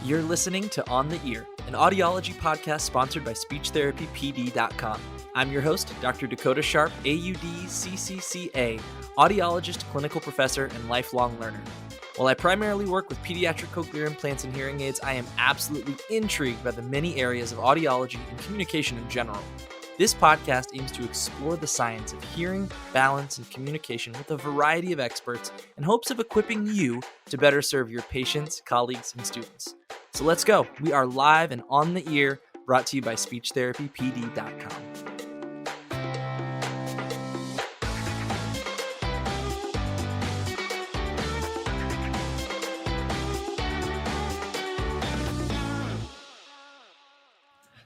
You're listening to On the Ear, an audiology podcast sponsored by SpeechTherapyPD.com. I'm your host, Dr. Dakota Sharp, AUD-CCCA, audiologist, clinical professor, and lifelong learner. While I primarily work with pediatric cochlear implants and hearing aids, I am absolutely intrigued by the many areas of audiology and communication in general. This podcast aims to explore the science of hearing, balance, and communication with a variety of experts in hopes of equipping you to better serve your patients, colleagues, and students. So let's go. We are live and on the ear, brought to you by SpeechTherapyPD.com.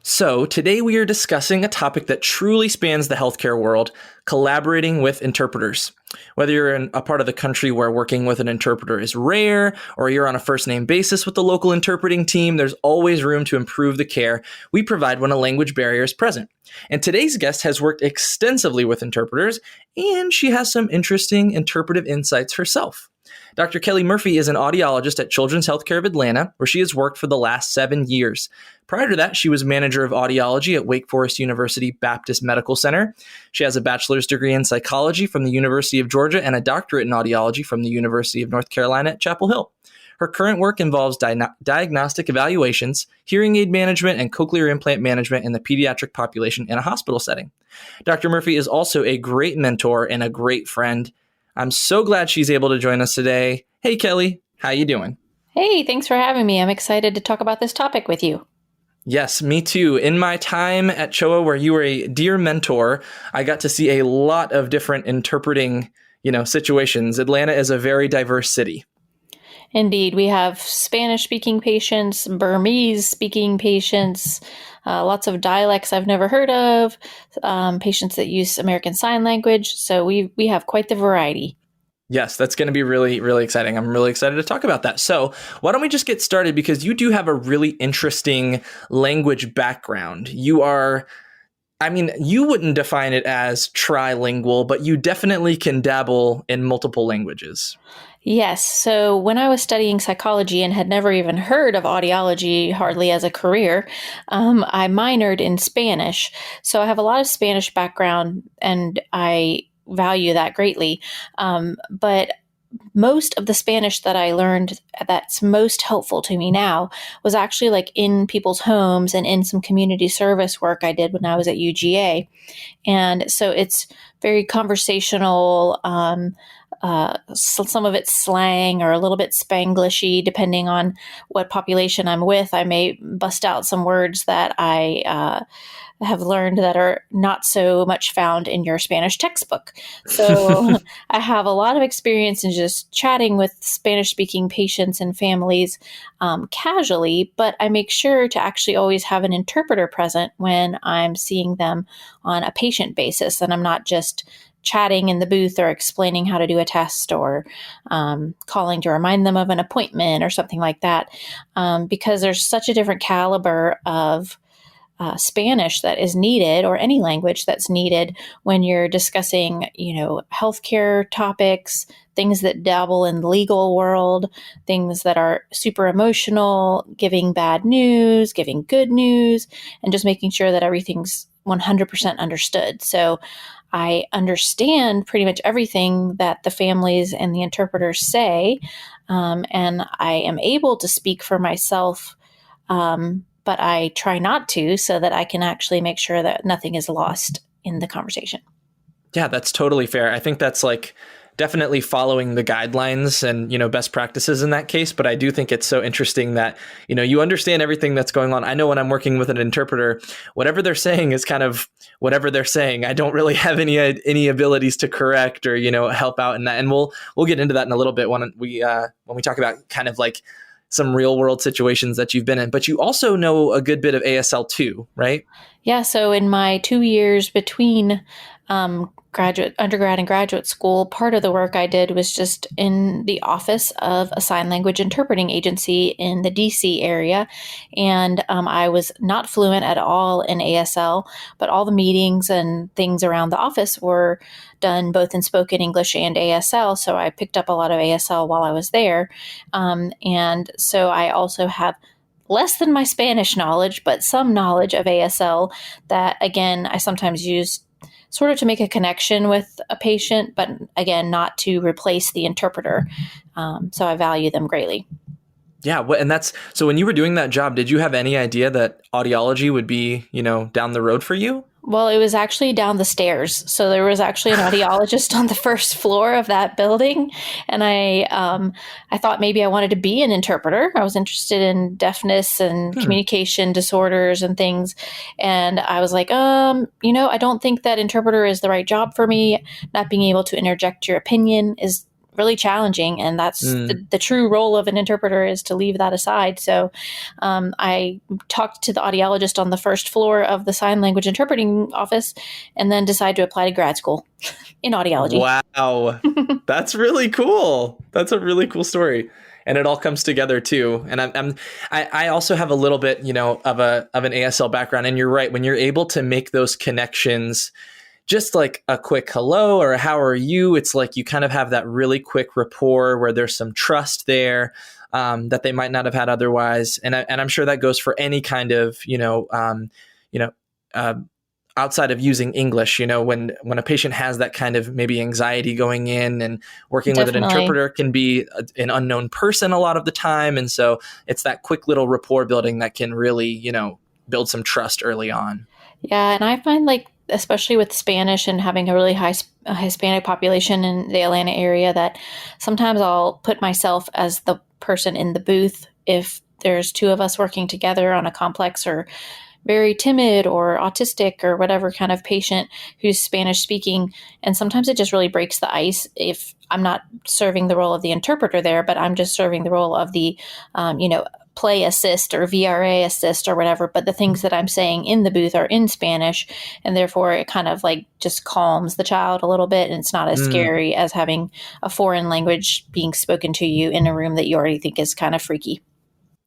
So today we are discussing a topic that truly spans the healthcare world, collaborating with interpreters. Whether you're in a part of the country where working with an interpreter is rare, or you're on a first-name basis with the local interpreting team, there's always room to improve the care we provide when a language barrier is present. And today's guest has worked extensively with interpreters, and she has some interesting interpretive insights herself. Dr. Kelly Murphy is an audiologist at Children's Healthcare of Atlanta, where she has worked for the last 7 years. Prior to that, she was manager of audiology at Wake Forest University Baptist Medical Center. She has a bachelor's degree in psychology from the University of Georgia and a doctorate in audiology from the University of North Carolina at Chapel Hill. Her current work involves diagnostic evaluations, hearing aid management, and cochlear implant management in the pediatric population in a hospital setting. Dr. Murphy is also a great mentor and a great friend. I'm so glad she's able to join us today. Hey, Kelly, how you doing? Hey, thanks for having me. I'm excited to talk about this topic with you. Yes, me too. In my time at CHOA, where you were a dear mentor, I got to see a lot of different interpreting, situations. Atlanta is a very diverse city. Indeed. We have Spanish-speaking patients, Burmese-speaking patients, lots of dialects I've never heard of, patients that use American Sign Language. So we have quite the variety. Yes, that's going to be really, really exciting. I'm really excited to talk about that. So why don't we just get started, because you do have a really interesting language background. You wouldn't define it as trilingual, but you definitely can dabble in multiple languages. Yes. So when I was studying psychology and had never even heard of audiology hardly as a career, I minored in Spanish. So I have a lot of Spanish background and I value that greatly. But most of the Spanish that I learned that's most helpful to me now was actually like in people's homes and in some community service work I did when I was at UGA. And so it's very conversational. So some of it's slang or a little bit Spanglishy, depending on what population I'm with. I may bust out some words that I have learned that are not so much found in your Spanish textbook. So I have a lot of experience in just chatting with Spanish-speaking patients and families casually, but I make sure to actually always have an interpreter present when I'm seeing them on a patient basis, and I'm not just chatting in the booth or explaining how to do a test or calling to remind them of an appointment or something like that, because there's such a different caliber of Spanish that is needed, or any language that's needed when you're discussing, healthcare topics, things that dabble in the legal world, things that are super emotional, giving bad news, giving good news, and just making sure that everything's 100% understood. So I understand pretty much everything that the families and the interpreters say, and I am able to speak for myself, but I try not to, so that I can actually make sure that nothing is lost in the conversation. Yeah, that's totally fair. I think that's definitely following the guidelines and, best practices in that case. But I do think it's so interesting that, you understand everything that's going on. I know when I'm working with an interpreter, whatever they're saying is kind of whatever they're saying. I don't really have any abilities to correct or, help out in that. And we'll get into that in a little bit when we talk about kind of like some real world situations that you've been in. But you also know a good bit of ASL too, right? Yeah. So in my 2 years between undergrad and graduate school, part of the work I did was just in the office of a sign language interpreting agency in the DC area. And I was not fluent at all in ASL, but all the meetings and things around the office were done both in spoken English and ASL. So I picked up a lot of ASL while I was there. And so I also have less than my Spanish knowledge, but some knowledge of ASL that, again, I sometimes use sort of to make a connection with a patient, but again, not to replace the interpreter. So I value them greatly. Yeah. And that's, so when you were doing that job, did you have any idea that audiology would be, down the road for you? Well, it was actually down the stairs. So there was actually an audiologist on the first floor of that building. And I thought maybe I wanted to be an interpreter. I was interested in deafness and communication disorders and things. And I was like, I don't think that interpreter is the right job for me. Not being able to interject your opinion is really challenging, and that's the true role of an interpreter, is to leave that aside. So I talked to the audiologist on the first floor of the sign language interpreting office, and then decided to apply to grad school in audiology. Wow. That's really cool. That's a really cool story. And it all comes together too. And I also have a little bit, of an ASL background. And you're right, when you're able to make those connections, just like a quick hello or a how are you, it's like you kind of have that really quick rapport where there's some trust there that they might not have had otherwise. And I'm sure that goes for any kind of, outside of using English, when a patient has that kind of maybe anxiety going in, and working with an interpreter can be an unknown person a lot of the time. And so it's that quick little rapport building that can really, build some trust early on. Yeah. And I find, like, especially with Spanish and having a really high Hispanic population in the Atlanta area, that sometimes I'll put myself as the person in the booth if there's two of us working together on a complex or very timid or autistic or whatever kind of patient who's Spanish speaking. And sometimes it just really breaks the ice if I'm not serving the role of the interpreter there, but I'm just serving the role of the, play assist or VRA assist or whatever, but the things that I'm saying in the booth are in Spanish, and therefore it kind of like just calms the child a little bit, and it's not as scary as having a foreign language being spoken to you in a room that you already think is kind of freaky.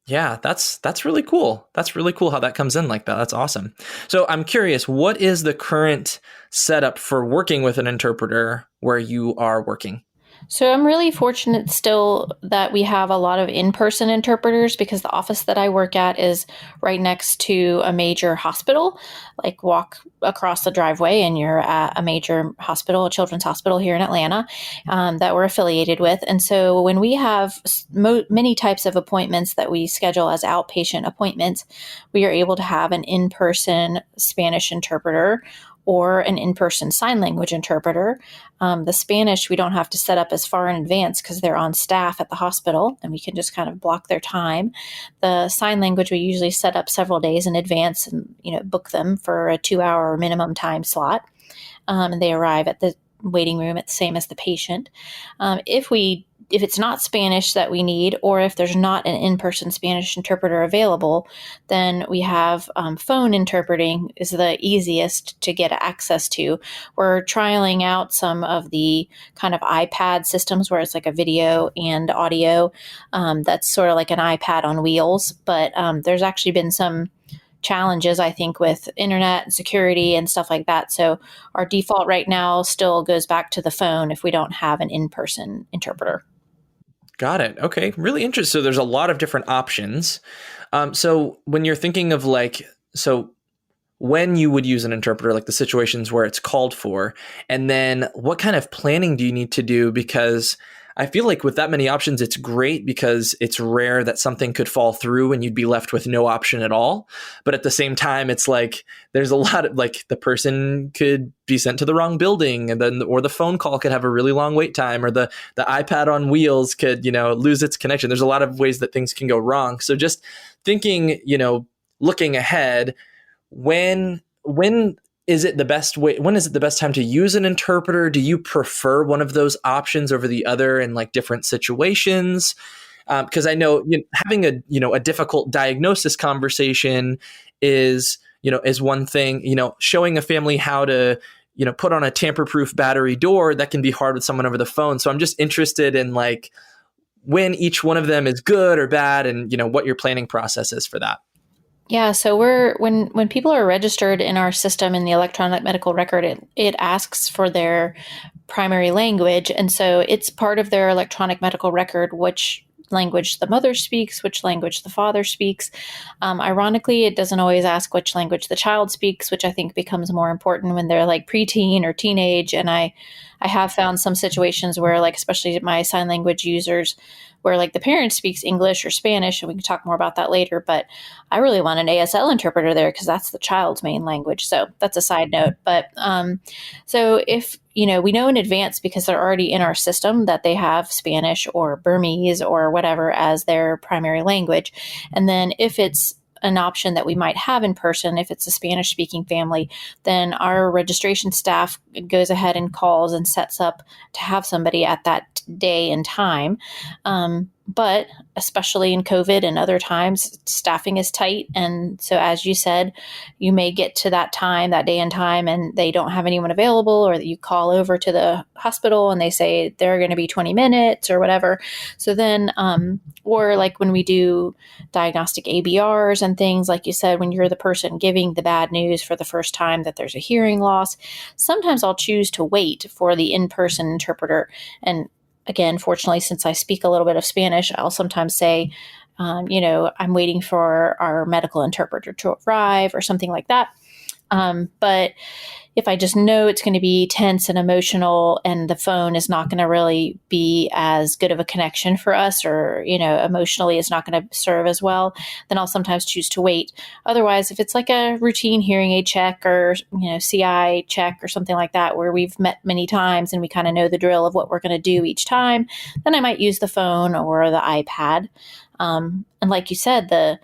Yeah, that's really cool. That's really cool how that comes in like that. That's awesome. So I'm curious, what is the current setup for working with an interpreter where you are working? So I'm really fortunate still that we have a lot of in-person interpreters, because the office that I work at is right next to a major hospital. Like, walk across the driveway and you're at a major hospital, a children's hospital here in Atlanta, that we're affiliated with. And so when we have many types of appointments that we schedule as outpatient appointments, we are able to have an in-person Spanish interpreter or an in-person sign language interpreter. The Spanish, we don't have to set up as far in advance because they're on staff at the hospital, and we can just kind of block their time. The sign language, we usually set up several days in advance and, book them for a 2-hour minimum time slot. And they arrive at the waiting room at the same as the patient. If it's not Spanish that we need, or if there's not an in-person Spanish interpreter available, then we have phone interpreting is the easiest to get access to. We're trialing out some of the kind of iPad systems where it's like a video and audio. That's sort of like an iPad on wheels, but there's actually been some challenges, I think, with internet and security and stuff like that. So our default right now still goes back to the phone if we don't have an in-person interpreter. Got it. Okay. Really interesting. So there's a lot of different options. So when you're thinking of when you would use an interpreter, like the situations where it's called for, and then what kind of planning do you need to do? Because I feel like with that many options, it's great because it's rare that something could fall through and you'd be left with no option at all. But at the same time, it's like there's a lot of, like, the person could be sent to the wrong building, and then or the phone call could have a really long wait time, or the iPad on wheels could, lose its connection. There's a lot of ways that things can go wrong. So just thinking, looking ahead, when is it the best way? When is it the best time to use an interpreter? Do you prefer one of those options over the other in like different situations? Because I know, having a difficult diagnosis conversation is one thing. Showing a family how to put on a tamper-proof battery door, that can be hard with someone over the phone. So I'm just interested in like when each one of them is good or bad, and what your planning process is for that. Yeah, so when people are registered in our system in the electronic medical record, it asks for their primary language, and so it's part of their electronic medical record which language the mother speaks, which language the father speaks. Ironically, it doesn't always ask which language the child speaks, which I think becomes more important when they're like preteen or teenage. And I have found some situations where, like, especially my sign language users, where like the parent speaks English or Spanish, and we can talk more about that later, but I really want an ASL interpreter there because that's the child's main language. So that's a side note. But so if, we know in advance because they're already in our system that they have Spanish or Burmese or whatever as their primary language. And then if it's an option that we might have in person, if it's a Spanish speaking family, then our registration staff goes ahead and calls and sets up to have somebody at that day and time. But especially in COVID and other times, staffing is tight. And so, as you said, you may get to that time, that day and time, and they don't have anyone available, or that you call over to the hospital and they say they're going to be 20 minutes or whatever. So then, or like when we do diagnostic ABRs and things, like you said, when you're the person giving the bad news for the first time that there's a hearing loss, sometimes I'll choose to wait for the in-person interpreter. And again, fortunately, since I speak a little bit of Spanish, I'll sometimes say, I'm waiting for our medical interpreter to arrive or something like that. But if I just know it's going to be tense and emotional and the phone is not going to really be as good of a connection for us, or, emotionally it's not going to serve as well, then I'll sometimes choose to wait. Otherwise, if it's like a routine hearing aid check or, CI check or something like that, where we've met many times and we kind of know the drill of what we're going to do each time, then I might use the phone or the iPad. And like you said, the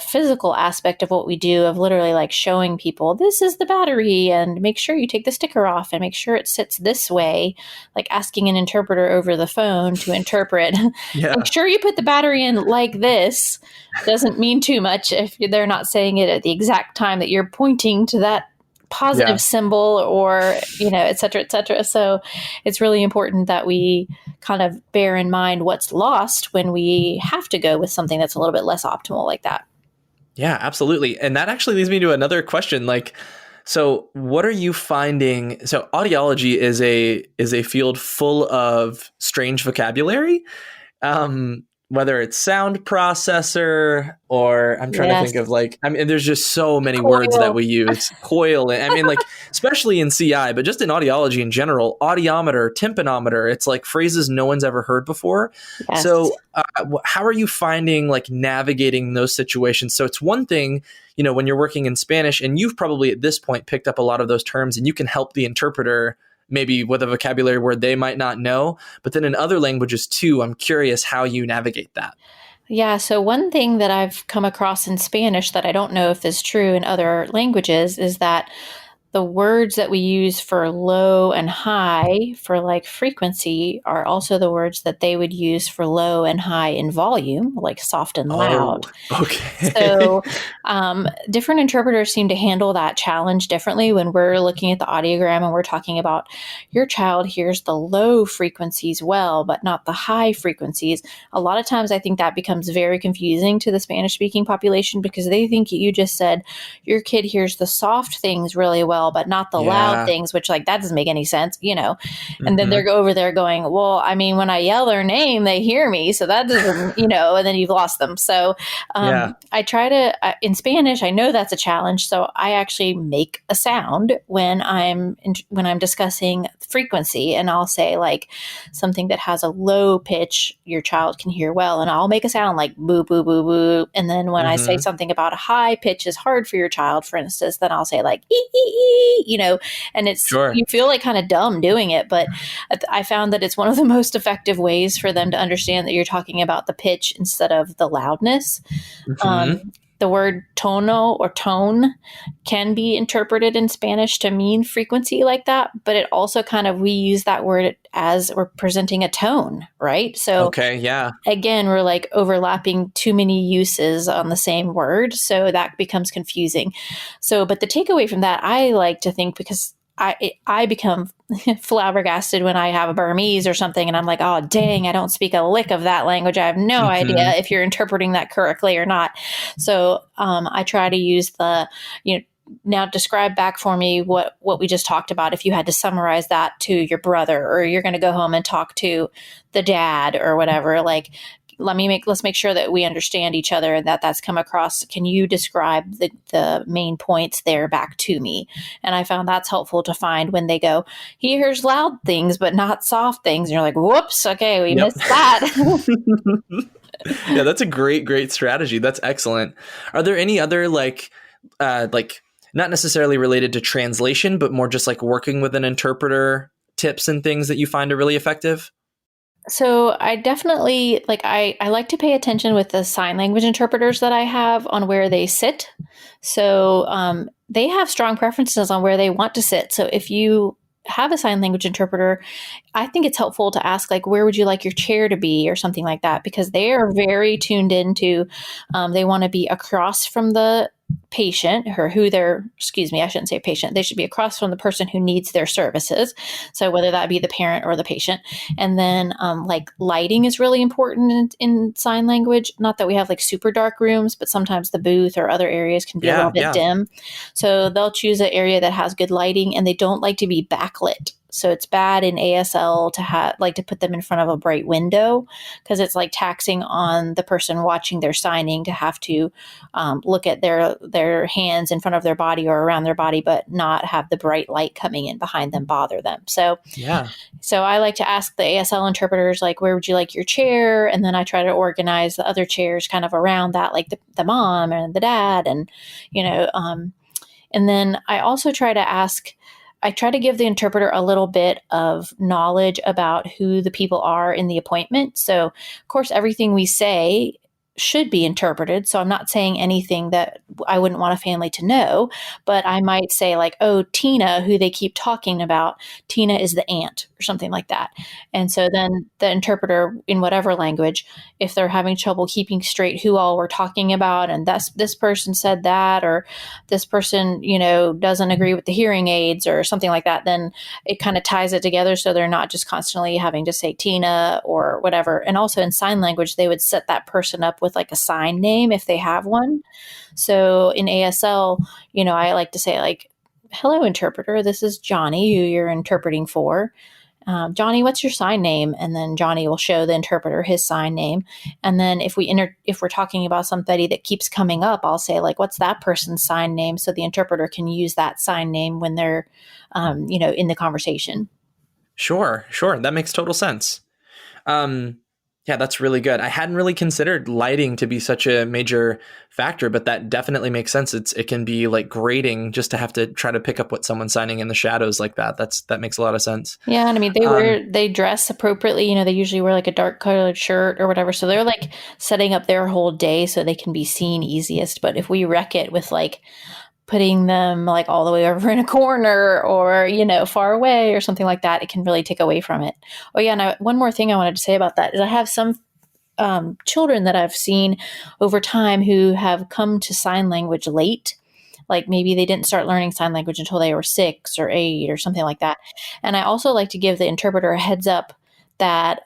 physical aspect of what we do, of literally like showing people, this is the battery and make sure you take the sticker off and make sure it sits this way, like asking an interpreter over the phone to interpret. Yeah. Make sure you put the battery in like this doesn't mean too much if they're not saying it at the exact time that you're pointing to that positive symbol, or, et cetera, et cetera. So it's really important that we kind of bear in mind what's lost when we have to go with something that's a little bit less optimal like that. Yeah, absolutely. And that actually leads me to another question. So what are you finding? So audiology is a field full of strange vocabulary. Whether it's sound processor, or I'm trying to think of there's just so many words that we use. Coil. Especially in CI, but just in audiology in general, audiometer, tympanometer, it's like phrases no one's ever heard before. Yes. So how are you finding navigating those situations? So it's one thing, when you're working in Spanish and you've probably at this point picked up a lot of those terms and you can help the interpreter maybe with a vocabulary word they might not know. But then in other languages too, I'm curious how you navigate that. Yeah, so one thing that I've come across in Spanish that I don't know if is true in other languages is that the words that we use for low and high for like frequency are also the words that they would use for low and high in volume, like soft and loud. Oh, okay. So different interpreters seem to handle that challenge differently when we're looking at the audiogram and we're talking about your child hears the low frequencies well, but not the high frequencies. A lot of times I think that becomes very confusing to the Spanish speaking population because they think you just said your kid hears the soft things really well, but not the loud things, which that doesn't make any sense, and then they're over there going, well, I mean, when I yell their name, they hear me. So that doesn't, and then you've lost them. So I try to, in Spanish, I know that's a challenge. So I actually make a sound when I'm discussing frequency, and I'll say something that has a low pitch your child can hear well. And I'll make a sound like boo, boo, boo, boo. And then when I say something about a high pitch is hard for your child, for instance, then I'll say ee, ee, ee, and it's, you feel kind of dumb doing it, but I found that it's one of the most effective ways for them to understand that you're talking about the pitch instead of the loudness. The word tono or tone can be interpreted in Spanish to mean frequency like that, but it also we use that word as we're presenting a tone, right? So again, we're overlapping too many uses on the same word. So that becomes confusing. So, but the takeaway from that, I like to think, because I become flabbergasted when I have a Burmese or something and I'm like, oh, dang, I don't speak a lick of that language. I have no idea if you're interpreting that correctly or not. So I try to use the, now describe back for me what we just talked about. If you had to summarize that to your brother, or you're going to go home and talk to the dad or whatever, let's make sure that we understand each other and that that's come across. Can you describe the main points there back to me? And I found that's helpful to find when they go, he hears loud things, but not soft things. And you're like, whoops, okay, we Yep. missed that. Yeah, that's a great strategy. That's excellent. Are there any other like not necessarily related to translation, but more just like working with an interpreter tips and things that you find are really effective? So I definitely I like to pay attention with the sign language interpreters that I have on where they sit. So they have strong preferences on where they want to sit. So if you have a sign language interpreter, I think it's helpful to ask, like, where would you like your chair to be or something like that, because they are very tuned into, they want to be across from the patient or who they're, excuse me, I shouldn't say patient. They should be across from the person who needs their services. So whether that be the parent or the patient. And then like lighting is really important in sign language. Not that we have like super dark rooms, but sometimes the booth or other areas can be a little bit dim. So they'll choose an area that has good lighting, and they don't like to be backlit. So it's bad in ASL to have to put them in front of a bright window, because it's like taxing on the person watching their signing to have to look at their hands in front of their body or around their body, but not have the bright light coming in behind them bother them. So I like to ask the ASL interpreters, like, where would you like your chair? And then I try to organize the other chairs kind of around that, like the mom and the dad, and and then I also try to give the interpreter a little bit of knowledge about who the people are in the appointment. So, of course, everything we say should be interpreted. So I'm not saying anything that I wouldn't want a family to know, but I might say like, oh, Tina, who they keep talking about, Tina is the aunt or something like that. And so then the interpreter, in whatever language, if they're having trouble keeping straight who all we're talking about, and this person said that, or this person, doesn't agree with the hearing aids or something like that, then it kind of ties it together. So they're not just constantly having to say Tina or whatever. And also in sign language, they would set that person up with like a sign name if they have one. So in ASL, I like to say like, hello, interpreter, this is Johnny, who you're interpreting for. Johnny, what's your sign name? And then Johnny will show the interpreter his sign name. And then if we're talking about somebody that keeps coming up, I'll say like, what's that person's sign name? So the interpreter can use that sign name when they're, in the conversation. Sure. That makes total sense. Yeah, that's really good. I hadn't really considered lighting to be such a major factor, but that definitely makes sense. It can be like grating just to have to try to pick up what someone's signing in the shadows like that. That makes a lot of sense. Yeah, and I mean they dress appropriately. They usually wear like a dark colored shirt or whatever. So they're like setting up their whole day so they can be seen easiest. But if we wreck it with like putting them like all the way over in a corner or, far away or something like that, it can really take away from it. Oh yeah. And one more thing I wanted to say about that is I have some children that I've seen over time who have come to sign language late. Like maybe they didn't start learning sign language until they were 6 or 8 or something like that. And I also like to give the interpreter a heads up that,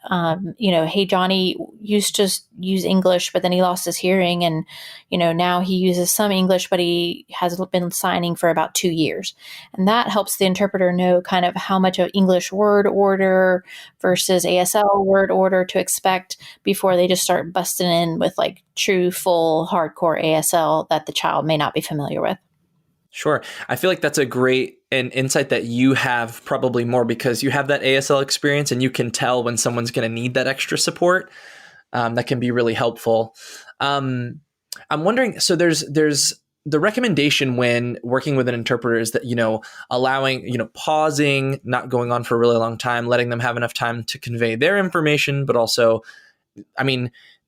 hey, Johnny used to use English, but then he lost his hearing. And, now he uses some English, but he has been signing for about 2 years. And that helps the interpreter know kind of how much of English word order versus ASL word order to expect before they just start busting in with like true, full, hardcore ASL that the child may not be familiar with. Sure. I feel like that's a great insight that you have, probably more because you have that ASL experience and you can tell when someone's going to need that extra support. That can be really helpful. I'm wondering, so there's the recommendation when working with an interpreter is that, allowing, pausing, not going on for a really long time, letting them have enough time to convey their information, but also,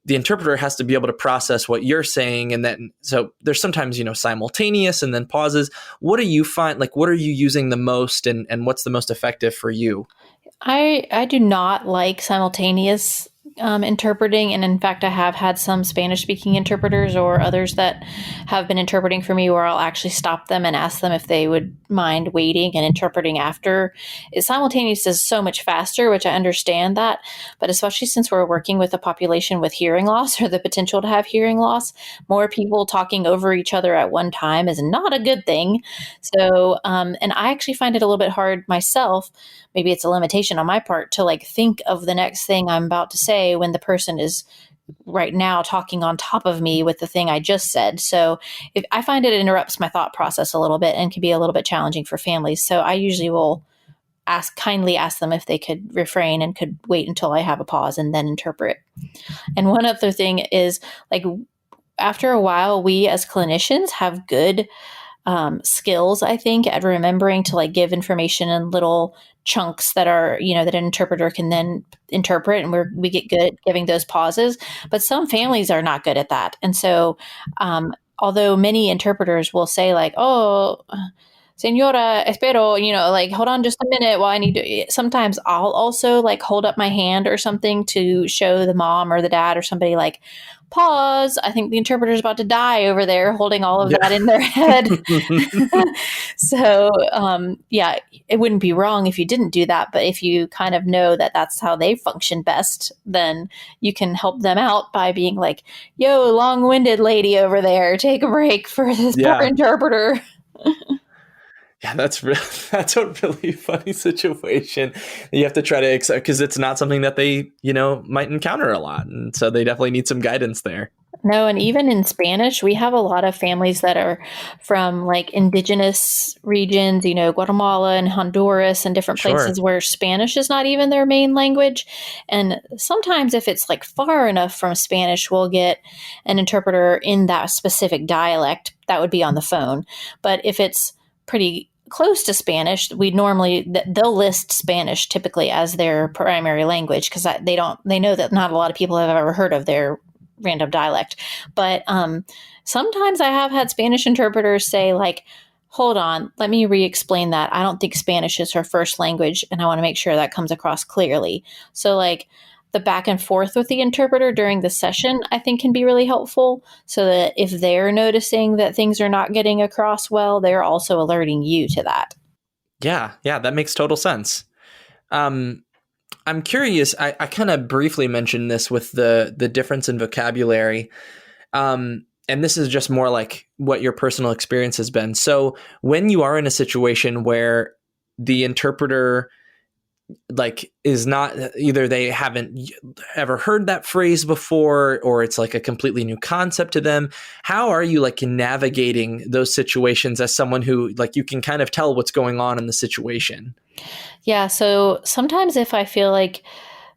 the interpreter has to be able to process what you're saying. And then, so there's sometimes, simultaneous and then pauses. What do you find, like, what are you using the most and what's the most effective for you? I do not like simultaneous interpreting. And in fact, I have had some Spanish speaking interpreters or others that have been interpreting for me where I'll actually stop them and ask them if they would mind waiting and interpreting after. Simultaneous is so much faster, which I understand that. But especially since we're working with a population with hearing loss or the potential to have hearing loss, more people talking over each other at one time is not a good thing. So, and I actually find it a little bit hard myself. Maybe it's a limitation on my part to like think of the next thing I'm about to say when the person is right now talking on top of me with the thing I just said. So if I find it interrupts my thought process a little bit and can be a little bit challenging for families. So I usually will kindly ask them if they could refrain and could wait until I have a pause and then interpret. And one other thing is, like, after a while, we as clinicians have good skills, I think, at remembering to like give information in little chunks that are, that an interpreter can then interpret, and we get good at giving those pauses. But some families are not good at that, and so although many interpreters will say like, "Oh, Senora, espero," like, hold on just a minute while I need to. Sometimes I'll also like hold up my hand or something to show the mom or the dad or somebody like, pause. I think the interpreter's about to die over there, holding all of that in their head. So, yeah, it wouldn't be wrong if you didn't do that. But if you kind of know that that's how they function best, then you can help them out by being like, yo, long-winded lady over there, take a break for this poor interpreter. Yeah, that's a really funny situation. You have to try to accept, because it's not something that they, might encounter a lot. And so they definitely need some guidance there. No, and even in Spanish, we have a lot of families that are from like indigenous regions, Guatemala and Honduras and different places where Spanish is not even their main language. And sometimes if it's like far enough from Spanish, we'll get an interpreter in that specific dialect that would be on the phone. But if it's pretty close to Spanish, they'll list Spanish typically as their primary language, because they know that not a lot of people have ever heard of their random dialect. But sometimes I have had Spanish interpreters say like, hold on, let me re-explain that. I don't think Spanish is her first language, and I want to make sure that comes across clearly. So like the back and forth with the interpreter during the session, I think, can be really helpful, so that if they're noticing that things are not getting across well, they're also alerting you to that. Yeah, that makes total sense. I'm curious, I kind of briefly mentioned this with the difference in vocabulary. And this is just more like what your personal experience has been. So when you are in a situation where the interpreter like is not, either they haven't ever heard that phrase before, or it's like a completely new concept to them, how are you like navigating those situations as someone who like you can kind of tell what's going on in the situation? Yeah, so sometimes if I feel like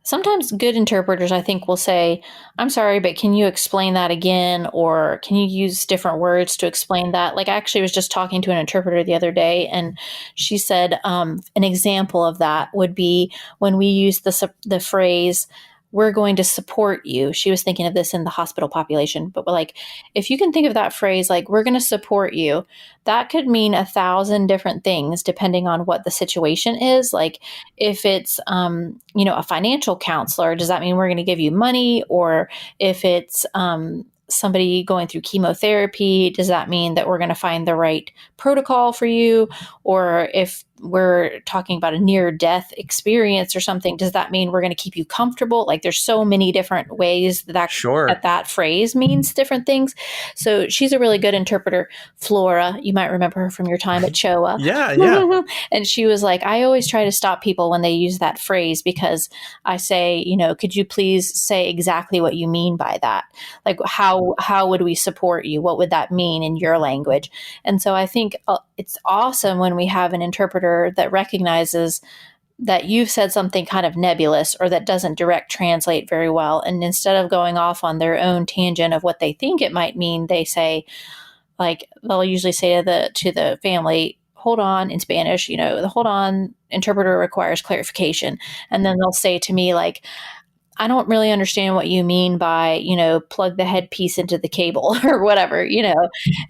sometimes good interpreters, I think, will say, I'm sorry, but can you explain that again? Or can you use different words to explain that? Like, I actually was just talking to an interpreter the other day, and she said an example of that would be when we use the phrase, we're going to support you. She was thinking of this in the hospital population, but like, if you can think of that phrase, like, we're going to support you, that could mean 1,000 different things depending on what the situation is. Like, if it's, a financial counselor, does that mean we're going to give you money? Or if it's, somebody going through chemotherapy, does that mean that we're going to find the right protocol for you? Or if we're talking about a near-death experience or something, does that mean we're going to keep you comfortable? Like, there's so many different ways that phrase means different things. So she's a really good interpreter. Flora, you might remember her from your time at CHOA. Yeah. And she was like, I always try to stop people when they use that phrase, because I say, could you please say exactly what you mean by that? Like, how would we support you? What would that mean in your language? And so I think it's awesome when we have an interpreter that recognizes that you've said something kind of nebulous or that doesn't direct translate very well. And instead of going off on their own tangent of what they think it might mean, they say, like, they'll usually say to the family, hold on, in Spanish, the hold on, interpreter requires clarification. And then they'll say to me, like, I don't really understand what you mean by, plug the headpiece into the cable or whatever,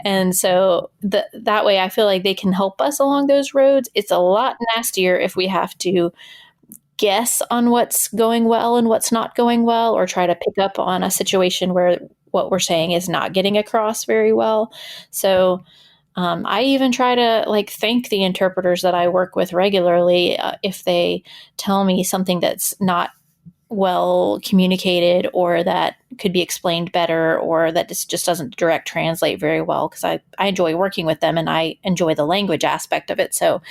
And so that way I feel like they can help us along those roads. It's a lot nastier if we have to guess on what's going well and what's not going well, or try to pick up on a situation where what we're saying is not getting across very well. So I even try to like thank the interpreters that I work with regularly if they tell me something that's not well communicated, or that could be explained better, or that just doesn't direct translate very well, because I enjoy working with them and I enjoy the language aspect of it. So,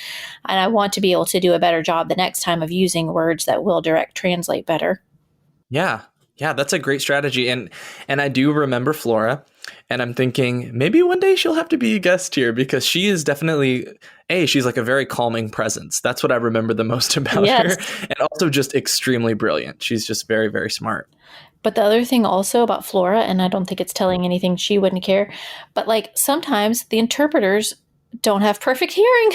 and I want to be able to do a better job the next time of using words that will direct translate better. Yeah. Yeah, that's a great strategy. And I do remember Flora, and I'm thinking maybe one day she'll have to be a guest here because she is definitely she's like a very calming presence. That's what I remember the most about her. Yes. And also just extremely brilliant. She's just very, very smart. But the other thing also about Flora, and I don't think it's telling anything she wouldn't care, but like sometimes the interpreters don't have perfect hearing.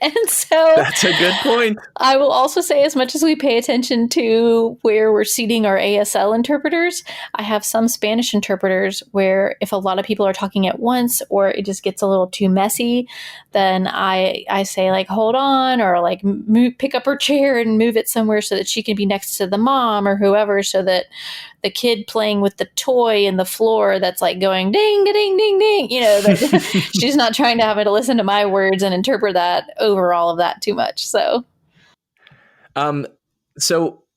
And so That's a good point. I will also say, as much as we pay attention to where we're seating our ASL interpreters, I have some Spanish interpreters where if a lot of people are talking at once or it just gets a little too messy, then I say like, hold on, or like pick up her chair and move it somewhere so that she can be next to the mom or whoever, so that the kid playing with the toy in the floor that's like going ding, ding, ding, ding, she's not trying to have to listen to my words and interpret that over all of that too much. So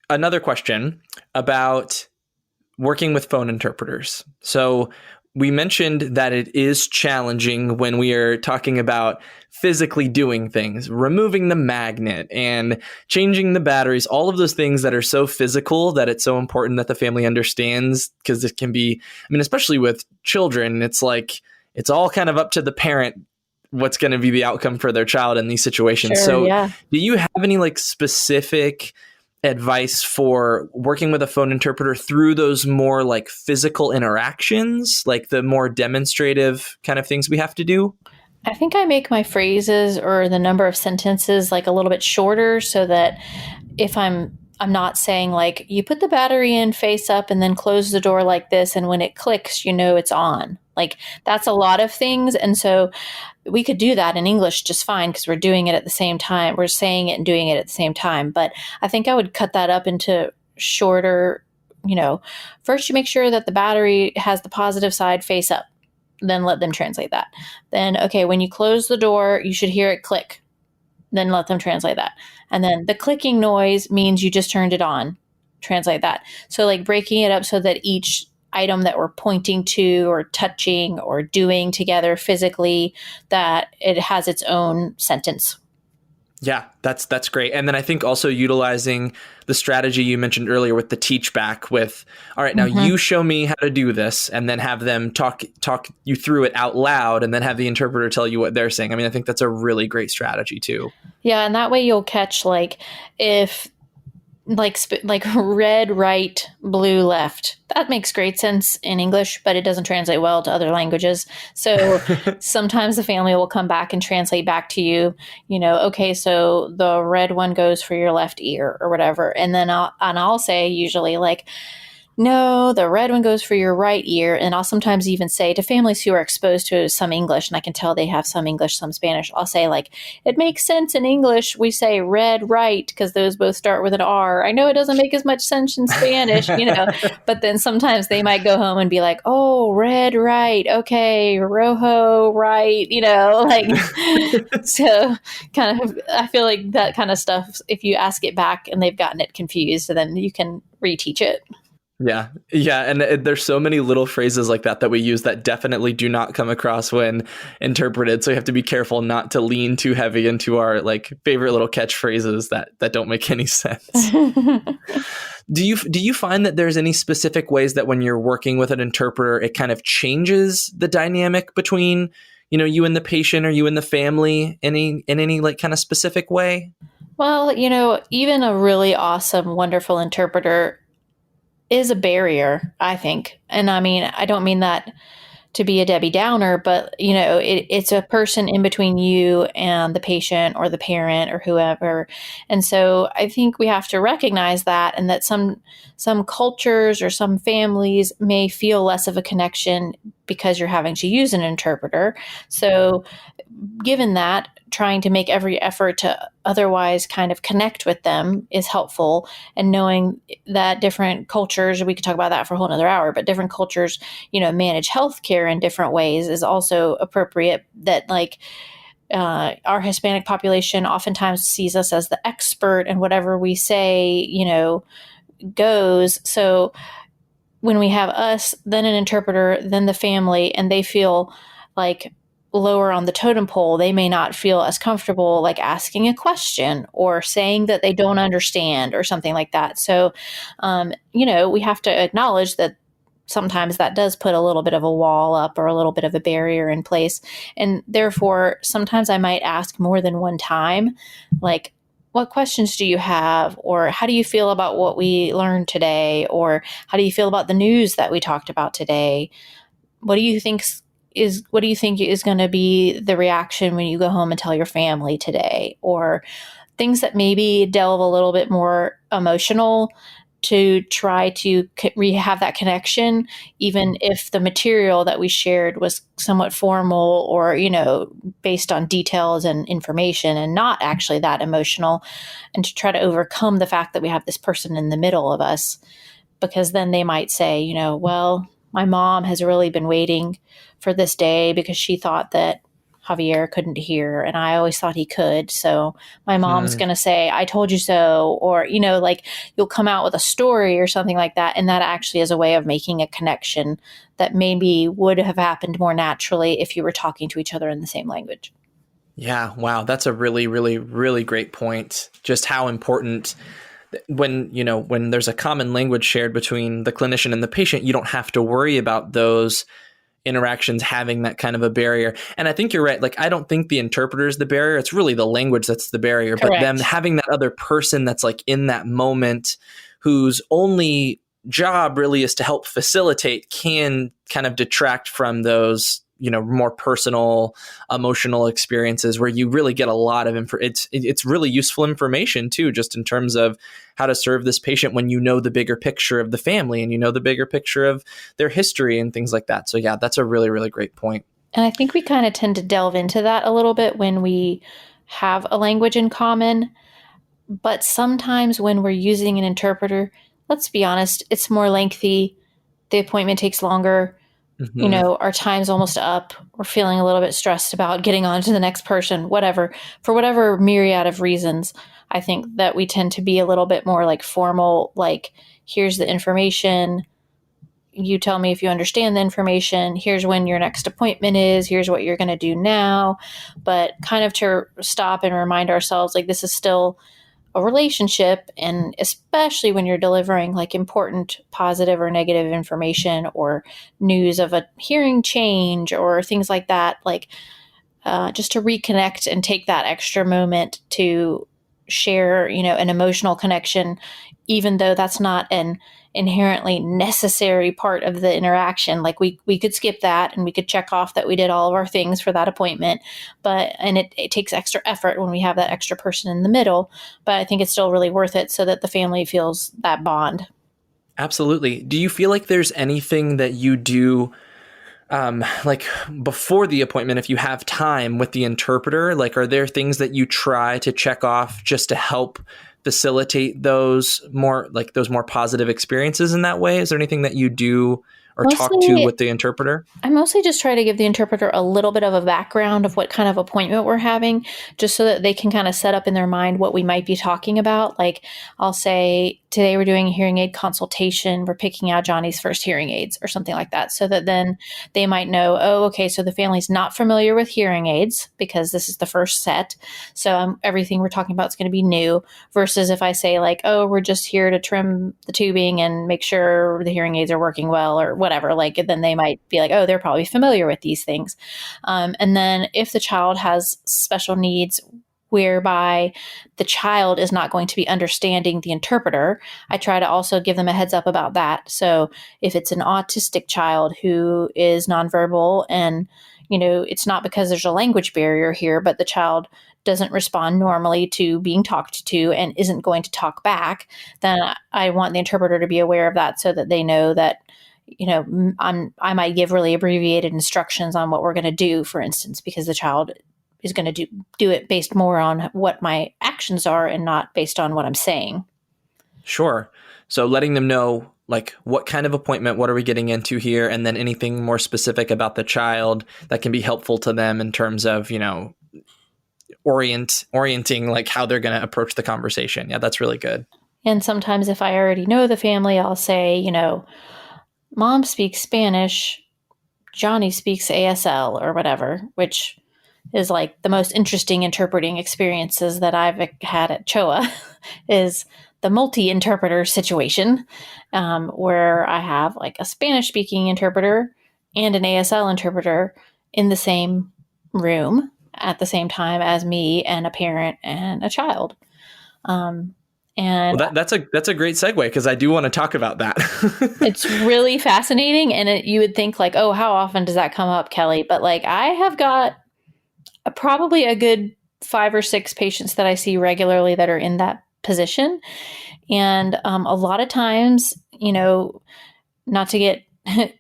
another question about working with phone interpreters. So we mentioned that it is challenging when we are talking about physically doing things, removing the magnet and changing the batteries, all of those things that are so physical that it's so important that the family understands, because it can be, especially with children, it's like, it's all kind of up to the parent what's going to be the outcome for their child in these situations. Sure, so yeah. Do you have any like specific advice for working with a phone interpreter through those more like physical interactions, like the more demonstrative kind of things we have to do? I think I make my phrases or the number of sentences like a little bit shorter, so that if I'm not saying like, you put the battery in face up and then close the door like this, and when it clicks, it's on. Like, that's a lot of things. And so we could do that in English just fine because we're doing it at the same time. We're saying it and doing it at the same time. But I think I would cut that up into shorter, first you make sure that the battery has the positive side face up. Then let them translate that. Then, okay, when you close the door, you should hear it click. Then let them translate that. And then the clicking noise means you just turned it on. Translate that. So like breaking it up so that each item that we're pointing to or touching or doing together physically, that it has its own sentence. Yeah, that's great. And then I think also utilizing the strategy you mentioned earlier with the teach back with, all right, now you show me how to do this, and then have them talk you through it out loud, and then have the interpreter tell you what they're saying. I think that's a really great strategy too. Yeah. And that way you'll catch like if like red right, blue left. That makes great sense in English, but it doesn't translate well to other languages. So sometimes the family will come back and translate back to you, okay, so the red one goes for your left ear or whatever. And then I'll say usually like, no, the red one goes for your right ear. And I'll sometimes even say to families who are exposed to some English, and I can tell they have some English, some Spanish, I'll say like, it makes sense in English. We say red, right, because those both start with an R. I know it doesn't make as much sense in Spanish, but then sometimes they might go home and be like, oh, red, right. Okay. Rojo, right. So kind of, I feel like that kind of stuff, if you ask it back and they've gotten it confused, then you can reteach it. Yeah. And there's so many little phrases like that we use that definitely do not come across when interpreted. So you have to be careful not to lean too heavy into our like favorite little catchphrases that don't make any sense. Do you find that there's any specific ways that when you're working with an interpreter, it kind of changes the dynamic between, you and the patient or you and the family in any like kind of specific way? Well, even a really awesome, wonderful interpreter is a barrier, I think. And I don't mean that to be a Debbie Downer, but it's a person in between you and the patient or the parent or whoever. And so I think we have to recognize that, and that some cultures or some families may feel less of a connection because you're having to use an interpreter. So given that, trying to make every effort to otherwise kind of connect with them is helpful. And knowing that different cultures, we could talk about that for a whole nother hour, but different cultures, manage healthcare in different ways is also appropriate. That like our Hispanic population oftentimes sees us as the expert, and whatever we say, goes. So when we have us, then an interpreter, then the family, and they feel like lower on the totem pole, they may not feel as comfortable like asking a question or saying that they don't understand or something like that. So, we have to acknowledge that sometimes that does put a little bit of a wall up or a little bit of a barrier in place. And therefore, sometimes I might ask more than one time, like, what questions do you have? Or how do you feel about what we learned today? Or how do you feel about the news that we talked about today? What do you think is going to be the reaction when you go home and tell your family today? Or things that maybe delve a little bit more emotional, to try to have that connection, even if the material that we shared was somewhat formal or, based on details and information and not actually that emotional, and to try to overcome the fact that we have this person in the middle of us. Because then they might say, well, my mom has really been waiting for this day because she thought that Javier couldn't hear and I always thought he could. So my mom's going to say, I told you so. Or, like you'll come out with a story or something like that. And that actually is a way of making a connection that maybe would have happened more naturally if you were talking to each other in the same language. Yeah. Wow. That's a really, really, really great point. Just how important when there's a common language shared between the clinician and the patient, you don't have to worry about those interactions having that kind of a barrier. And I think you're right. Like, I don't think the interpreter is the barrier. It's really the language that's the barrier. Correct. But them having that other person that's like in that moment, whose only job really is to help facilitate, can kind of detract from those, more personal, emotional experiences where you really get a lot of it's really useful information too, just in terms of how to serve this patient when you know the bigger picture of the family and the bigger picture of their history and things like that. So yeah, that's a really, really great point. And I think we kind of tend to delve into that a little bit when we have a language in common. But sometimes when we're using an interpreter, let's be honest, it's more lengthy. The appointment takes longer. Mm-hmm. Our time's almost up. We're feeling a little bit stressed about getting on to the next person, whatever. For whatever myriad of reasons, I think that we tend to be a little bit more like formal, like, here's the information. You tell me if you understand the information. Here's when your next appointment is. Here's what you're going to do now. But kind of to stop and remind ourselves, like, this is still a relationship, and especially when you're delivering like important positive or negative information or news of a hearing change or things like that, like just to reconnect and take that extra moment to share, an emotional connection, even though that's not an inherently necessary part of the interaction. Like we could skip that and we could check off that we did all of our things for that appointment, and it takes extra effort when we have that extra person in the middle, but I think it's still really worth it so that the family feels that bond. Absolutely. Do you feel like there's anything that you do like before the appointment, if you have time with the interpreter? Like, are there things that you try to check off just to help facilitate those more positive experiences in that way? Is there anything that you do or talk to with the interpreter? I mostly just try to give the interpreter a little bit of a background of what kind of appointment we're having, just so that they can kind of set up in their mind what we might be talking about. Like, I'll say, today we're doing a hearing aid consultation. We're picking out Johnny's first hearing aids or something like that, so that then they might know, oh, okay, so the family's not familiar with hearing aids because this is the first set. So everything we're talking about is going to be new, versus if I say like, oh, we're just here to trim the tubing and make sure the hearing aids are working well or whatever, like, then they might be like, oh, they're probably familiar with these things. And then if the child has special needs whereby the child is not going to be understanding the interpreter, I try to also give them a heads up about that. So if it's an autistic child who is nonverbal and, it's not because there's a language barrier here, but the child doesn't respond normally to being talked to and isn't going to talk back, then I want the interpreter to be aware of that so that they know that, I might give really abbreviated instructions on what we're going to do, for instance, because the child is going to do it based more on what my actions are and not based on what I'm saying. Sure. So letting them know, like, what kind of appointment, what are we getting into here? And then anything more specific about the child that can be helpful to them in terms of, orienting, like how they're going to approach the conversation. Yeah, that's really good. And sometimes if I already know the family, I'll say, Mom speaks Spanish. Johnny speaks ASL or whatever, which is like the most interesting interpreting experiences that I've had at CHOA is the multi-interpreter situation, where I have like a Spanish speaking interpreter and an ASL interpreter in the same room at the same time as me and a parent and a child. And Well, that's a great segue because I do want to talk about that. it's really fascinating. And you would think like, oh, how often does that come up, Kelly? But like I have got probably a good 5 or 6 patients that I see regularly that are in that position. And a lot of times, not to get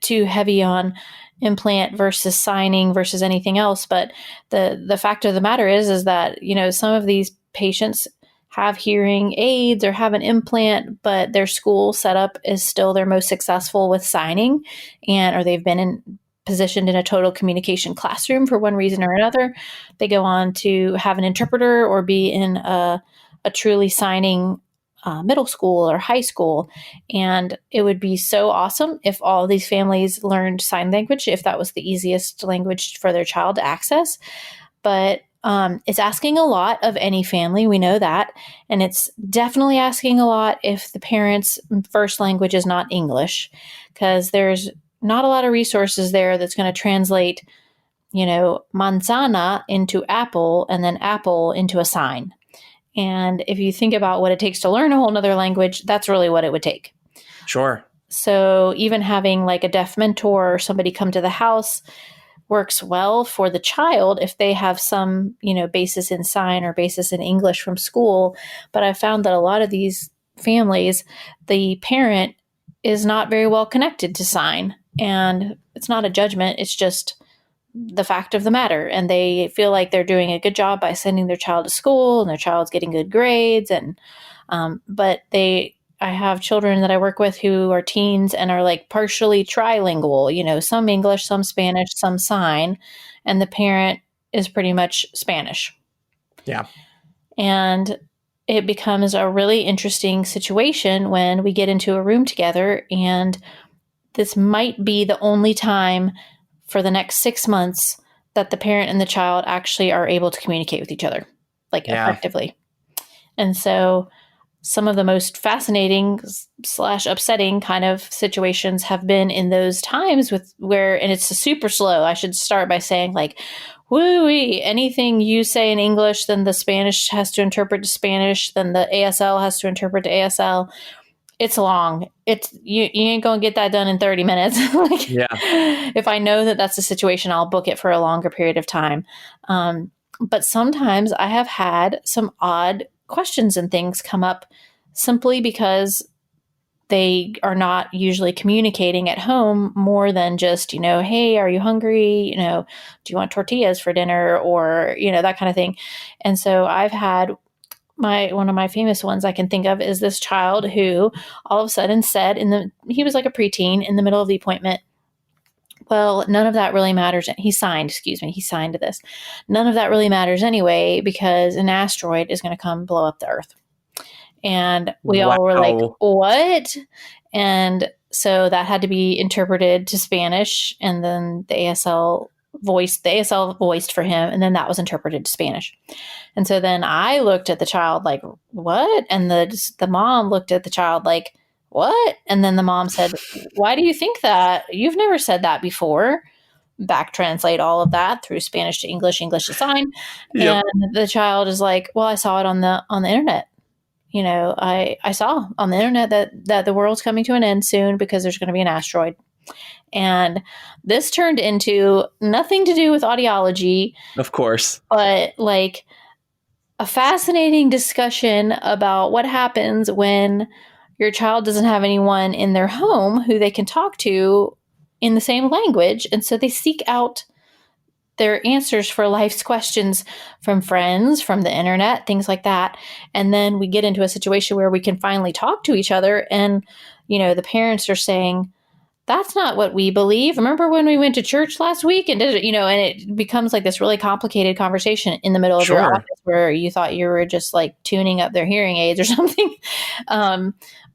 too heavy on implant versus signing versus anything else, but the fact of the matter is that, some of these patients have hearing aids or have an implant, but their school setup is still their most successful with signing, or they've been positioned in a total communication classroom for one reason or another. They go on to have an interpreter or be in a truly signing middle school or high school. And it would be so awesome if all these families learned sign language, if that was the easiest language for their child to access. But it's asking a lot of any family. We know that. And it's definitely asking a lot if the parent's first language is not English, because there's not a lot of resources there that's going to translate, manzana into apple and then apple into a sign. And if you think about what it takes to learn a whole nother language, that's really what it would take. Sure. So even having like a deaf mentor or somebody come to the house works well for the child if they have some, basis in sign or basis in English from school. But I found that a lot of these families, the parent is not very well connected to sign. And it's not a judgment. It's just the fact of the matter. And they feel like they're doing a good job by sending their child to school and their child's getting good grades. And, but I have children that I work with who are teens and are like partially trilingual, some English, some Spanish, some sign, and the parent is pretty much Spanish. Yeah. And it becomes a really interesting situation when we get into a room together, and this might be the only time for the next 6 months that the parent and the child actually are able to communicate with each other, effectively. And so some of the most fascinating / upsetting kind of situations have been in those times and it's super slow. I should start by saying woo-wee, anything you say in English, then the Spanish has to interpret to Spanish, then the ASL has to interpret to ASL. It's long. You ain't going to get that done in 30 minutes. If I know that that's the situation, I'll book it for a longer period of time. But sometimes I have had some odd questions and things come up simply because they are not usually communicating at home more than just, hey, are you hungry? Do you want tortillas for dinner? Or, that kind of thing. And so I've had one of my famous ones I can think of is this child who all of a sudden said he was like a preteen in the middle of the appointment, well, none of that really matters. He signed this. None of that really matters anyway, because an asteroid is going to come blow up the Earth. And we all were like, what? And so that had to be interpreted to Spanish. And then the ASL voiced for him. And then that was interpreted to Spanish. And so then I looked at the child like, what? And the mom looked at the child like, what? And then the mom said, why do you think that? You've never said that before. Back translate all of that through Spanish to English, English to sign. Yep. And the child is like, well, I saw it on the internet. I saw on the internet that the world's coming to an end soon because there's going to be an asteroid. And this turned into nothing to do with audiology. Of course. But like a fascinating discussion about what happens when your child doesn't have anyone in their home who they can talk to in the same language. And so they seek out their answers for life's questions from friends, from the internet, things like that. And then we get into a situation where we can finally talk to each other. And, the parents are saying, that's not what we believe. Remember when we went to church last week and did it, and it becomes like this really complicated conversation in the middle of your office where you thought you were just like tuning up their hearing aids or something.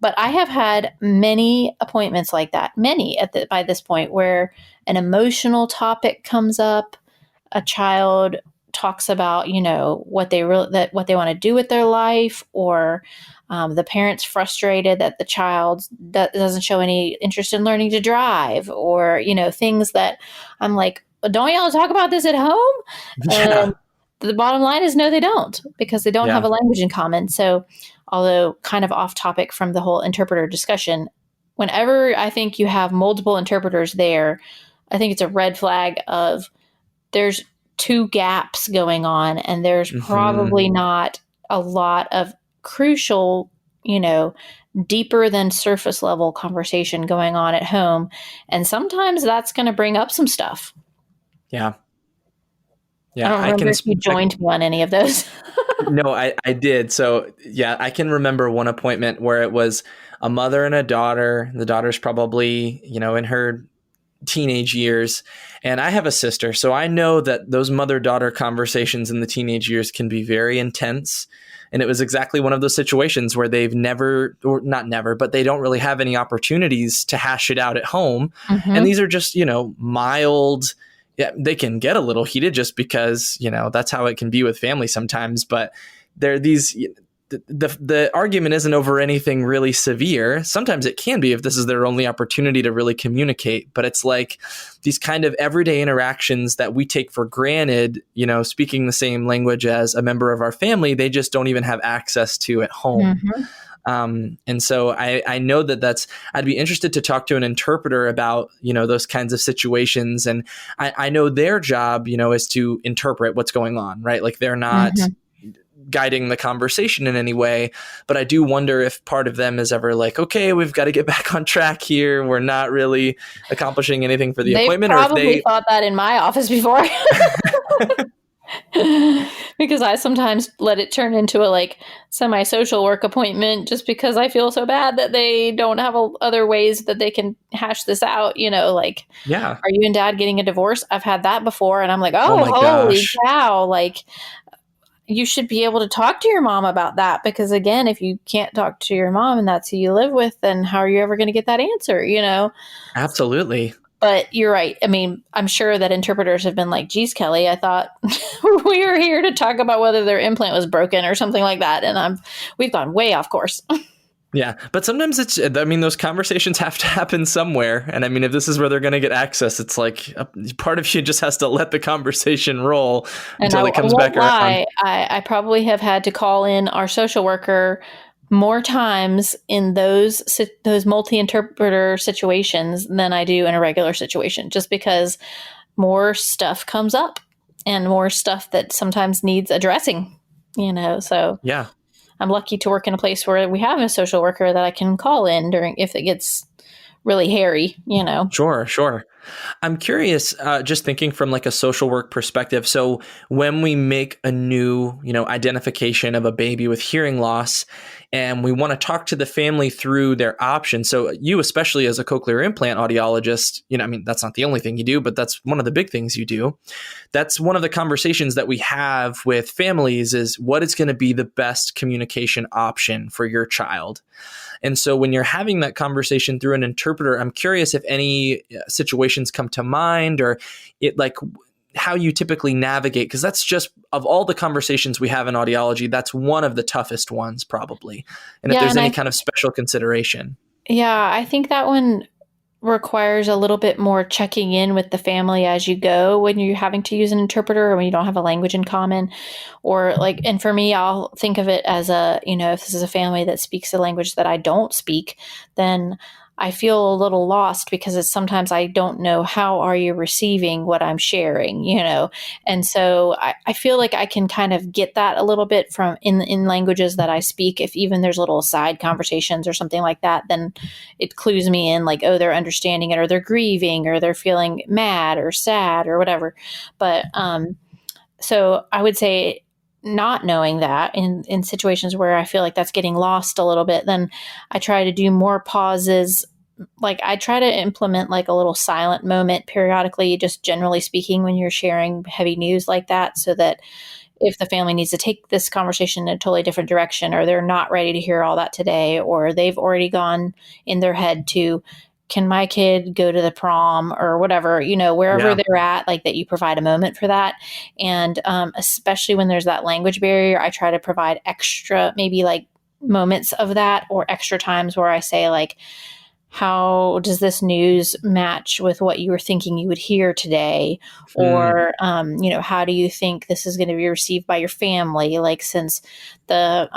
But I have had many appointments like that, many by this point, where an emotional topic comes up, a child talks about, what they what they want to do with their life, or the parent's frustrated that the child doesn't show any interest in learning to drive, or things that I'm like, don't y'all talk about this at home? Yeah. And the bottom line is no, they don't, because they don't have Yeah. a language in common. So, although kind of off topic from the whole interpreter discussion, whenever I think you have multiple interpreters there, I think it's a red flag of there's two gaps going on, and there's Hmm. probably not a lot of crucial, deeper than surface level conversation going on at home. And sometimes that's going to bring up some stuff. Yeah. I Yeah. don't remember if you joined me on any of those. No, I did. So yeah, I can remember one appointment where it was a mother and a daughter. The daughter's probably, in her teenage years. And I have a sister. So I know that those mother-daughter conversations in the teenage years can be very intense. And it was exactly one of those situations where they've never, or not never, but they don't really have any opportunities to hash it out at home. And Mm-hmm. these are just, mild. Yeah, they can get a little heated just because, that's how it can be with family sometimes. But there are these, the argument isn't over anything really severe. Sometimes it can be if this is their only opportunity to really communicate, but it's like these kind of everyday interactions that we take for granted, speaking the same language as a member of our family, they just don't even have access to at home. Mm-hmm. And so I know I'd be interested to talk to an interpreter about, those kinds of situations. And I know their job, is to interpret what's going on, right? Like they're not Mm-hmm. guiding the conversation in any way, but I do wonder if part of them is ever like, okay, we've got to get back on track here. We're not really accomplishing anything for the They've appointment, or if probably they, thought that in my office before. Because I sometimes let it turn into a semi-social work appointment just because I feel so bad that they don't have other ways that they can hash this out. yeah. Are you and dad getting a divorce? I've had that before, and I'm like, Oh oh, my holy gosh. cow! You should be able to talk to your mom about that, because again, if you can't talk to your mom and that's who you live with, then how are you ever going to get that answer? Absolutely. But you're right. I mean, I'm sure that interpreters have been like, geez, Kelly, I thought we were here to talk about whether their implant was broken or something like that. And we've gone way off course. Yeah. But sometimes those conversations have to happen somewhere. And I mean, if this is where they're going to get access, it's like a part of you just has to let the conversation roll And until I it comes won't back around. lie, I probably have had to call in our social worker more times in those multi-interpreter situations than I do in a regular situation, just because more stuff comes up and more stuff that sometimes needs addressing, so Yeah. I'm lucky to work in a place where we have a social worker that I can call in if it gets really hairy. Sure, sure. I'm curious, just thinking from like a social work perspective. So when we make a new, identification of a baby with hearing loss, and we want to talk to the family through their options. So you, especially as a cochlear implant audiologist, that's not the only thing you do, but that's one of the big things you do. That's one of the conversations that we have with families is what is going to be the best communication option for your child. And so when you're having that conversation through an interpreter, I'm curious if any situations come to mind, or how you typically navigate, because that's just, of all the conversations we have in audiology, that's one of the toughest ones probably. And if Yeah, there's and any kind of special consideration. I think that one requires a little bit more checking in with the family as you go when you're having to use an interpreter or when you don't have a language in common, and for me, I'll think of it as if this is a family that speaks a language that I don't speak, then I feel a little lost, because sometimes I don't know how are you receiving what I'm sharing, and so I feel like I can kind of get that a little bit from in languages that I speak. If even there's little side conversations or something like that, then it clues me in, like, oh, they're understanding it, or they're grieving, or they're feeling mad or sad or whatever. But so I would say, not knowing that in situations where I feel like that's getting lost a little bit, then I try to do more pauses. Like I try to implement like a little silent moment periodically, just generally speaking, when you're sharing heavy news like that, so that if the family needs to take this conversation in a totally different direction, or they're not ready to hear all that today, or they've already gone in their head to, can my kid go to the prom or whatever, wherever Yeah. they're at, like that you provide a moment for that. And especially when there's that language barrier, I try to provide extra, maybe like moments of that, or extra times where I say like, how does this news match with what you were thinking you would hear today? Hmm. Or, how do you think this is going to be received by your family? Like, since the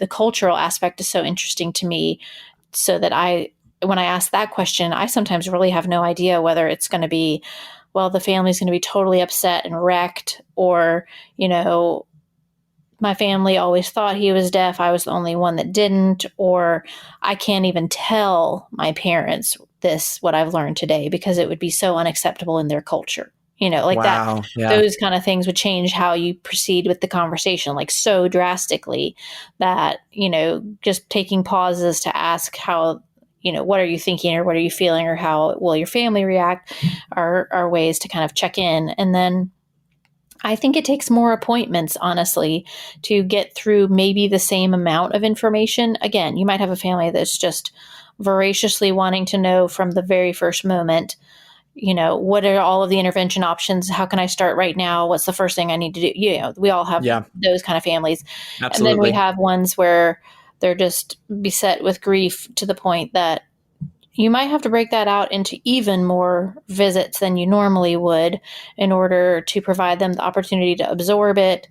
cultural aspect is so interesting to me, so that when I ask that question, I sometimes really have no idea whether it's going to be, well, the family's going to be totally upset and wrecked, or, my family always thought he was deaf. I was the only one that didn't, or I can't even tell my parents what I've learned today, because it would be so unacceptable in their culture. Like that, Wow. Yeah. those kind of things would change how you proceed with the conversation, like so drastically that, just taking pauses to ask how, what are you thinking, or what are you feeling, or how will your family react, are ways to kind of check in. And then I think it takes more appointments, honestly, to get through maybe the same amount of information. Again, you might have a family that's just voraciously wanting to know from the very first moment, what are all of the intervention options? How can I start right now? What's the first thing I need to do? We all have Yeah. those kind of families. And then we Absolutely. have ones where they're just beset with grief to the point that you might have to break that out into even more visits than you normally would, in order to provide them the opportunity to absorb it,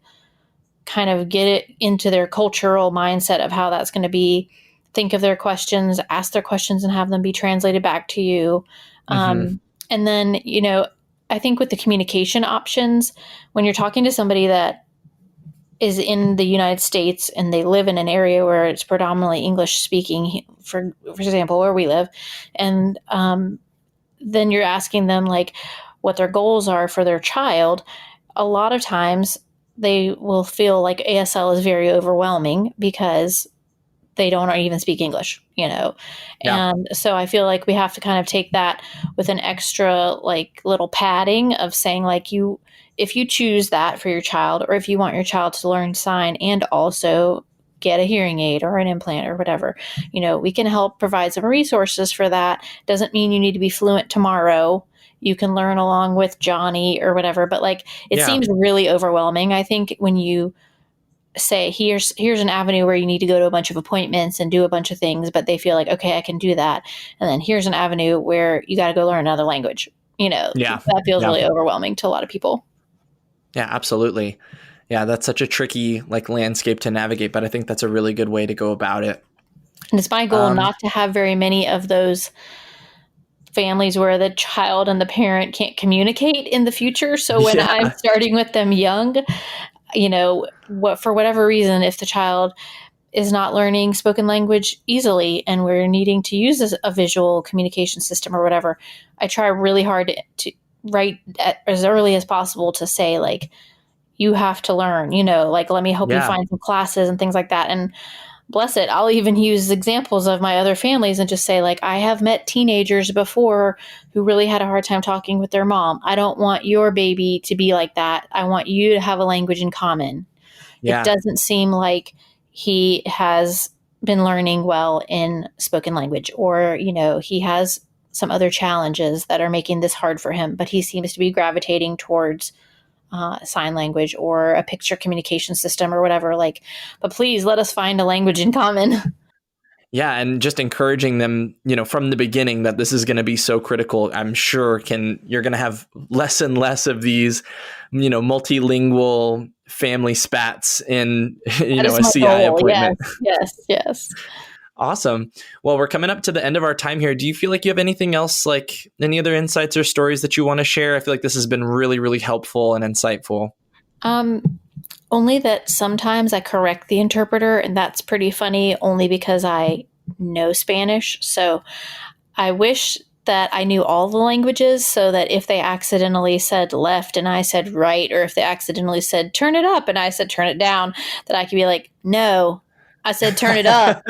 kind of get it into their cultural mindset of how that's going to be, think of their questions, ask their questions, and have them be translated back to you. Hmm. And then, I think with the communication options, when you're talking to somebody that is in the United States and they live in an area where it's predominantly English speaking, for example, where we live, and then you're asking them like what their goals are for their child, a lot of times they will feel like ASL is very overwhelming because they don't even speak English. Yeah. And so I feel like we have to kind of take that with an extra like little padding of saying like, if you choose that for your child, or if you want your child to learn sign and also get a hearing aid or an implant or whatever, we can help provide some resources for that. Doesn't mean you need to be fluent tomorrow. You can learn along with Johnny or whatever, but like it Yeah. seems really overwhelming, I think, when you say here's an avenue where you need to go to a bunch of appointments and do a bunch of things, but they feel like, okay, I can do that. And then here's an avenue where you got to go learn another language. Yeah. That feels Yeah. really overwhelming to a lot of people. Yeah. Absolutely. Yeah. That's such a tricky like landscape to navigate, but I think that's a really good way to go about it. And it's my goal Um, not to have very many of those families where the child and the parent can't communicate in the future. So when I'm yeah. starting with them young, for whatever reason, if the child is not learning spoken language easily and we're needing to use a visual communication system or whatever, I try really hard to write as early as possible to say like, you have to learn, like, let me help you Yeah. find some classes and things like that. And bless it, I'll even use examples of my other families and just say like, I have met teenagers before who really had a hard time talking with their mom. I don't want your baby to be like that. I want you to have a language in common. It Yeah. doesn't seem like he has been learning well in spoken language, or, he has some other challenges that are making this hard for him, but he seems to be gravitating towards sign language or a picture communication system or whatever. Like, but please let us find a language in common. Yeah, and just encouraging them, from the beginning that this is going to be so critical. I'm sure you're going to have less and less of these, multilingual family spats in, That is a my CI goal. Yes, appointment. yes, yes. Awesome. Well, we're coming up to the end of our time here. Do you feel like you have anything else, like any other insights or stories that you want to share? I feel like this has been really, really helpful and insightful. Um, Only that sometimes I correct the interpreter, and that's pretty funny only because I know Spanish. So I wish that I knew all the languages, so that if they accidentally said left and I said right, or if they accidentally said turn it up and I said turn it down, that I could be like, no, I said turn it up.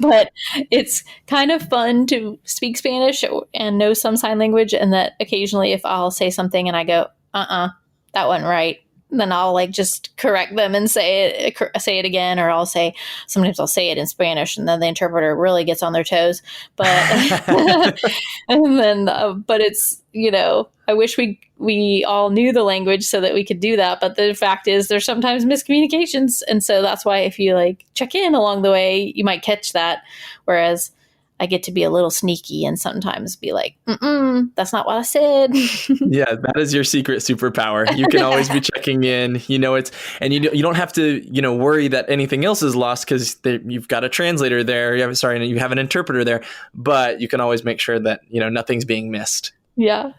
But it's kind of fun to speak Spanish and know some sign language, and that occasionally if I'll say something and I go, that wasn't right, then I'll like just correct them and say it again, or sometimes I'll say it in Spanish, and then the interpreter really gets on their toes. But and then, but it's, I wish we all knew the language so that we could do that. But the fact is, there's sometimes miscommunications, and so that's why if you like check in along the way, you might catch that. Whereas I get to be a little sneaky and sometimes be like, that's not what I said. Yeah, that is your secret superpower. You can always be checking in, you don't have to, worry that anything else is lost because you've got a translator there. You have an interpreter there, but you can always make sure that, nothing's being missed. Yeah.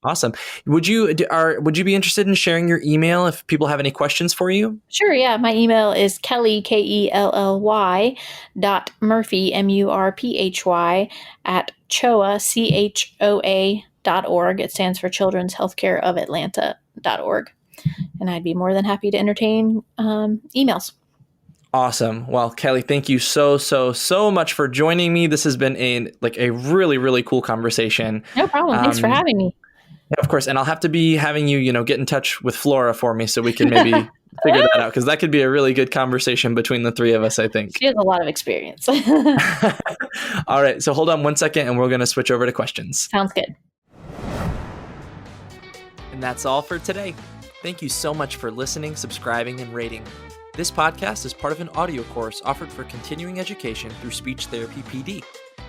Awesome. Would you be interested in sharing your email if people have any questions for you? Sure. Yeah. My email is Kelly, KELLY .Murphy, MURPHY @CHOA.org. It stands for Children's Healthcare of Atlanta.org. And I'd be more than happy to entertain emails. Awesome. Well, Kelly, thank you so much for joining me. This has been a really, really cool conversation. No problem. Thanks for having me. Yeah, of course. And I'll have to be having you, get in touch with Flora for me so we can maybe figure that out, because that could be a really good conversation between the three of us, I think. She has a lot of experience. All right. So hold on one second and we're going to switch over to questions. Sounds good. And that's all for today. Thank you so much for listening, subscribing, and rating. This podcast is part of an audio course offered for continuing education through Speech Therapy PD.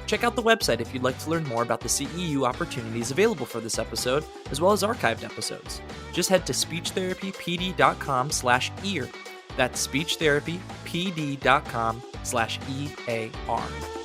Check out the website if you'd like to learn more about the CEU opportunities available for this episode, as well as archived episodes. Just head to speechtherapypd.com/ear. That's speechtherapypd.com/EAR.